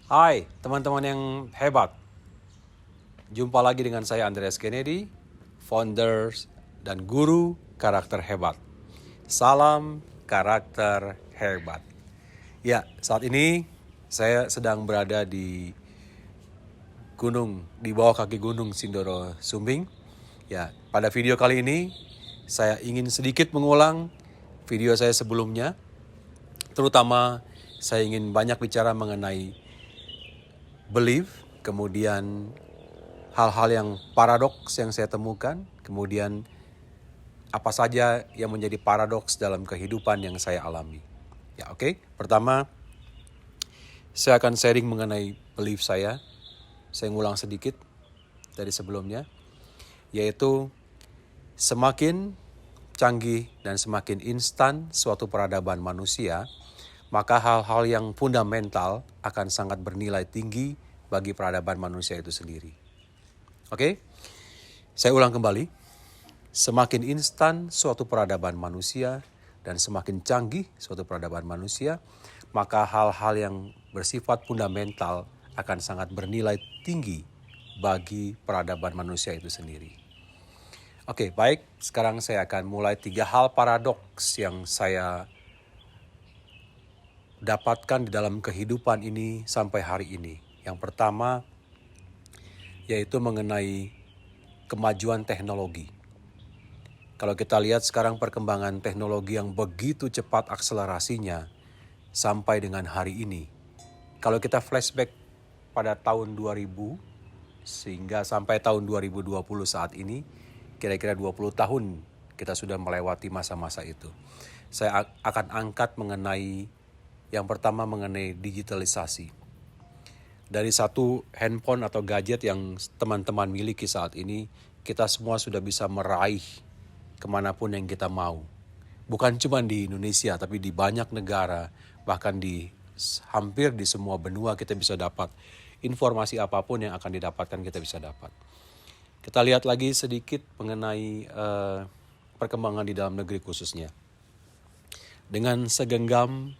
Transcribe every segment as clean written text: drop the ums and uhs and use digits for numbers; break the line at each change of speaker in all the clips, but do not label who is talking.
Hai teman-teman yang hebat, jumpa lagi dengan saya Andreas Kennedy, founder dan guru karakter hebat. Salam karakter hebat. Ya, saat ini saya sedang berada di bawah kaki gunung Sindoro Sumbing. Ya, pada video kali ini saya ingin sedikit mengulang video saya sebelumnya, terutama saya ingin banyak bicara mengenai belief, kemudian hal-hal yang paradoks yang saya temukan, kemudian apa saja yang menjadi paradoks dalam kehidupan yang saya alami. Ya, oke. Pertama, saya akan sharing mengenai belief saya. Saya ngulang sedikit dari sebelumnya, yaitu semakin canggih dan semakin instan suatu peradaban manusia, maka hal-hal yang fundamental akan sangat bernilai tinggi bagi peradaban manusia itu sendiri. Oke? Saya ulang kembali. Semakin instan suatu peradaban manusia dan semakin canggih suatu peradaban manusia, maka hal-hal yang bersifat fundamental akan sangat bernilai tinggi bagi peradaban manusia itu sendiri. Oke, baik. Sekarang saya akan mulai 3 hal paradoks yang saya dapatkan di dalam kehidupan ini sampai hari ini. Yang pertama yaitu mengenai kemajuan teknologi. Kalau kita lihat sekarang perkembangan teknologi yang begitu cepat akselerasinya sampai dengan hari ini. Kalau kita flashback pada tahun 2000 sehingga sampai tahun 2020 saat ini, kira-kira 20 tahun kita sudah melewati masa-masa itu. Saya akan angkat mengenai yang pertama mengenai digitalisasi. Dari satu handphone atau gadget yang teman-teman miliki saat ini, kita semua sudah bisa meraih kemanapun yang kita mau. Bukan cuma di Indonesia, tapi di banyak negara, bahkan hampir di semua benua kita bisa dapat informasi apapun yang akan didapatkan kita bisa dapat. Kita lihat lagi sedikit mengenai perkembangan di dalam negeri khususnya. Dengan segenggam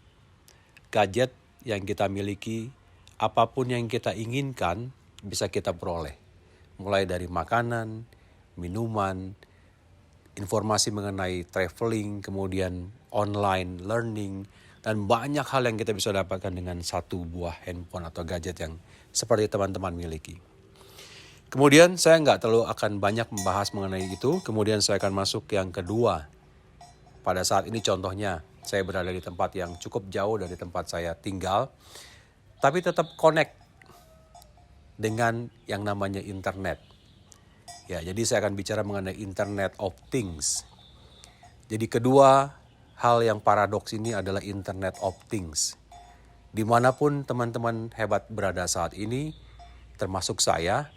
gadget yang kita miliki, apapun yang kita inginkan bisa kita peroleh. Mulai dari makanan, minuman, informasi mengenai traveling, kemudian online learning, dan banyak hal yang kita bisa dapatkan dengan satu buah handphone atau gadget yang seperti teman-teman miliki. Kemudian saya nggak terlalu akan banyak membahas mengenai itu, kemudian saya akan masuk ke yang kedua. Pada saat ini contohnya, saya berada di tempat yang cukup jauh dari tempat saya tinggal, tapi tetap connect dengan yang namanya internet. Ya, jadi saya akan bicara mengenai Internet of Things. Jadi kedua hal yang paradoks ini adalah Internet of Things. Dimanapun teman-teman hebat berada saat ini, termasuk saya,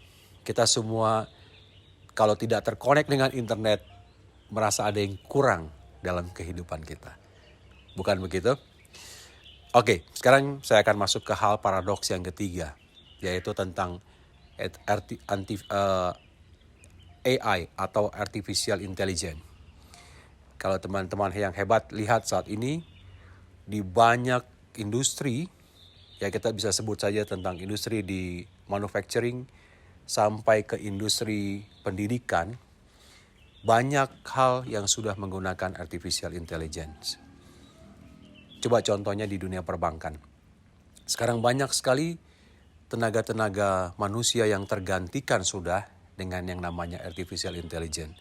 kita semua kalau tidak terkonek dengan internet, merasa ada yang kurang dalam kehidupan kita. Bukan begitu? Oke, sekarang saya akan masuk ke hal paradoks yang ketiga, yaitu tentang AI atau Artificial Intelligence. Kalau teman-teman yang hebat lihat saat ini, di banyak industri, ya kita bisa sebut saja tentang industri di manufacturing sampai ke industri pendidikan, banyak hal yang sudah menggunakan Artificial Intelligence. Coba contohnya di dunia perbankan. Sekarang banyak sekali tenaga-tenaga manusia yang tergantikan sudah dengan yang namanya Artificial Intelligence.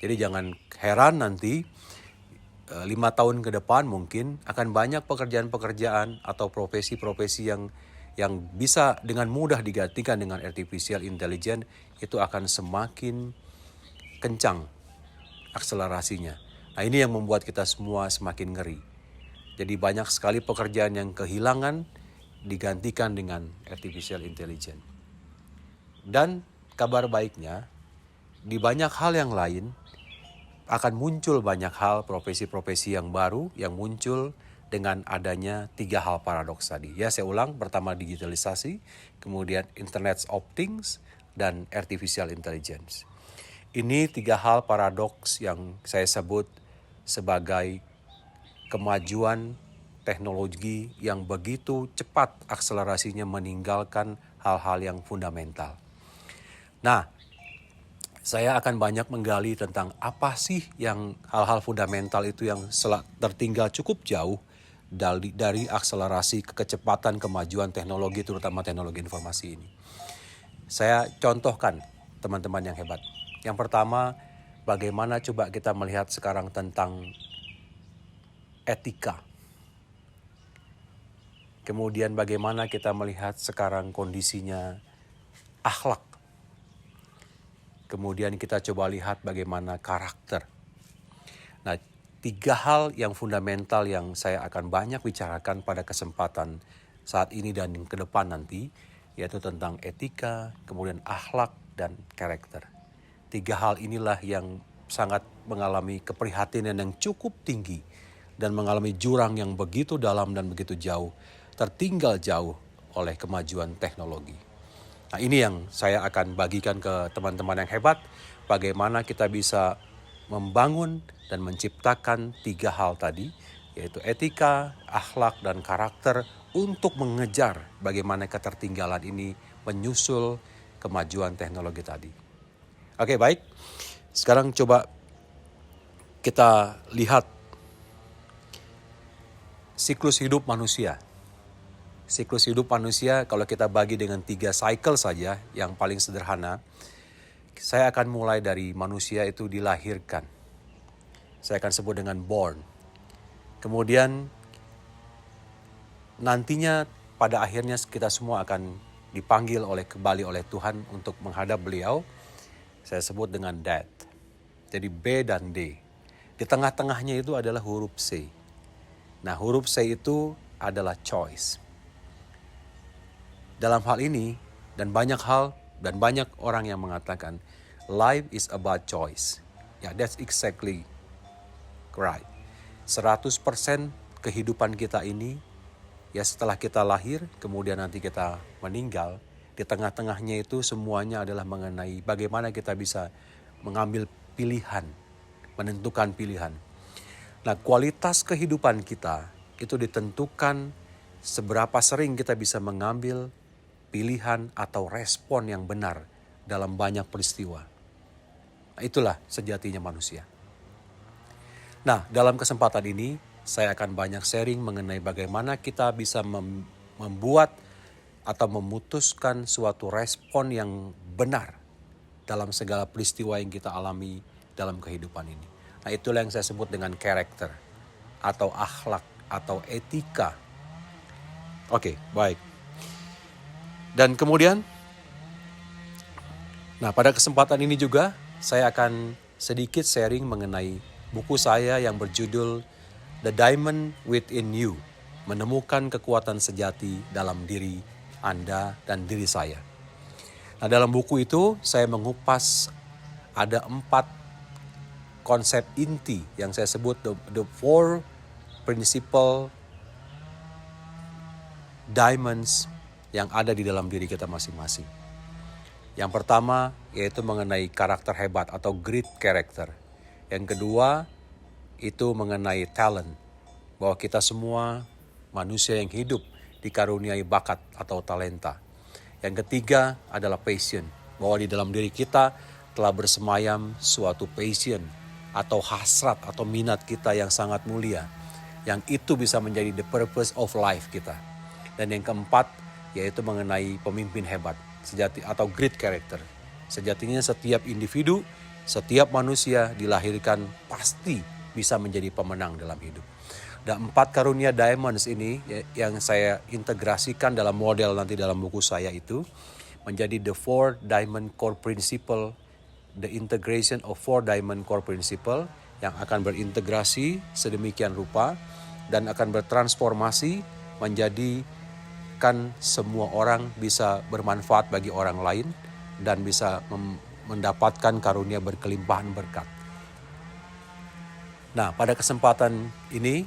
Jadi jangan heran nanti 5 tahun ke depan mungkin akan banyak pekerjaan-pekerjaan atau profesi-profesi yang bisa dengan mudah digantikan dengan Artificial Intelligence, itu akan semakin kencang akselerasinya. Nah, ini yang membuat kita semua semakin ngeri. Jadi banyak sekali pekerjaan yang kehilangan digantikan dengan Artificial Intelligence. Dan kabar baiknya, di banyak hal yang lain akan muncul banyak hal profesi-profesi yang baru yang muncul dengan adanya 3 hal paradoks tadi. Ya, saya ulang, pertama digitalisasi, kemudian Internet of Things, dan Artificial Intelligence. Ini 3 hal paradoks yang saya sebut sebagai kemajuan teknologi yang begitu cepat akselerasinya meninggalkan hal-hal yang fundamental. Nah, saya akan banyak menggali tentang apa sih yang hal-hal fundamental itu yang tertinggal cukup jauh dari akselerasi kecepatan kemajuan teknologi, terutama teknologi informasi ini. Saya contohkan teman-teman yang hebat. Yang pertama, bagaimana coba kita melihat sekarang tentang etika. Kemudian bagaimana kita melihat sekarang kondisinya akhlak. Kemudian kita coba lihat bagaimana karakter. Nah, 3 hal yang fundamental yang saya akan banyak bicarakan pada kesempatan saat ini dan ke depan nanti, yaitu tentang etika, kemudian akhlak, dan karakter. 3 hal inilah yang sangat mengalami keprihatinan yang cukup tinggi dan mengalami jurang yang begitu dalam dan begitu jauh, tertinggal jauh oleh kemajuan teknologi. Nah, ini yang saya akan bagikan ke teman-teman yang hebat, bagaimana kita bisa membangun dan menciptakan 3 hal tadi, yaitu etika, akhlak, dan karakter untuk mengejar bagaimana ketertinggalan ini menyusul kemajuan teknologi tadi. Oke, baik. Sekarang coba kita lihat siklus hidup manusia. Siklus hidup manusia kalau kita bagi dengan 3 cycle saja yang paling sederhana, saya akan mulai dari manusia itu dilahirkan. Saya akan sebut dengan born. Kemudian nantinya pada akhirnya kita semua akan dipanggil kembali oleh Tuhan untuk menghadap beliau. Saya sebut dengan death. Jadi B dan D. Di tengah-tengahnya itu adalah huruf C. Nah, huruf C itu adalah choice. Dalam hal ini dan banyak orang yang mengatakan life is about choice. Ya, that's exactly right. 100% kehidupan kita ini ya setelah kita lahir, kemudian nanti kita meninggal, di tengah-tengahnya itu semuanya adalah mengenai bagaimana kita bisa mengambil pilihan, menentukan pilihan. Nah, kualitas kehidupan kita itu ditentukan seberapa sering kita bisa mengambil pilihan atau respon yang benar dalam banyak peristiwa. Nah, itulah sejatinya manusia. Nah, dalam kesempatan ini saya akan banyak sharing mengenai bagaimana kita bisa membuat atau memutuskan suatu respon yang benar dalam segala peristiwa yang kita alami dalam kehidupan ini. Nah, itulah yang saya sebut dengan karakter atau akhlak atau etika. Oke, baik. Dan kemudian, nah pada kesempatan ini juga saya akan sedikit sharing mengenai buku saya yang berjudul The Diamond Within You, menemukan kekuatan sejati dalam diri Anda dan diri saya. Nah, dalam buku itu saya mengupas ada 4 konsep inti yang saya sebut the 4 principle diamonds yang ada di dalam diri kita masing-masing. Yang pertama yaitu mengenai karakter hebat atau great character. Yang kedua itu mengenai talent, bahwa kita semua manusia yang hidup dikaruniai bakat atau talenta. Yang ketiga adalah passion, bahwa di dalam diri kita telah bersemayam suatu passion atau hasrat atau minat kita yang sangat mulia, yang itu bisa menjadi the purpose of life kita. Dan yang keempat yaitu mengenai pemimpin hebat sejati atau great character. Sejatinya setiap individu, setiap manusia dilahirkan pasti bisa menjadi pemenang dalam hidup. Dan 4 karunia diamonds ini yang saya integrasikan dalam model nanti dalam buku saya itu menjadi the 4 diamond core principle, the integration of 4 diamond core principle yang akan berintegrasi sedemikian rupa dan akan bertransformasi menjadi kan semua orang bisa bermanfaat bagi orang lain dan bisa mendapatkan karunia berkelimpahan berkat. Nah, pada kesempatan ini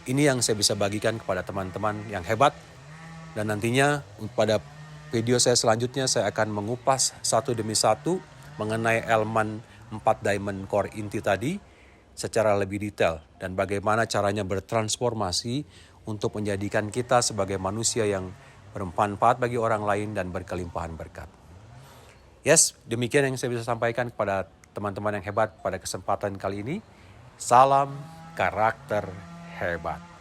yang saya bisa bagikan kepada teman-teman yang hebat, dan nantinya pada video saya selanjutnya saya akan mengupas satu demi satu mengenai elemen 4 diamond core inti tadi secara lebih detail dan bagaimana caranya bertransformasi untuk menjadikan kita sebagai manusia yang bermanfaat bagi orang lain dan berkelimpahan berkat. Yes, demikian yang saya bisa sampaikan kepada teman-teman yang hebat pada kesempatan kali ini. Salam karakter hebat.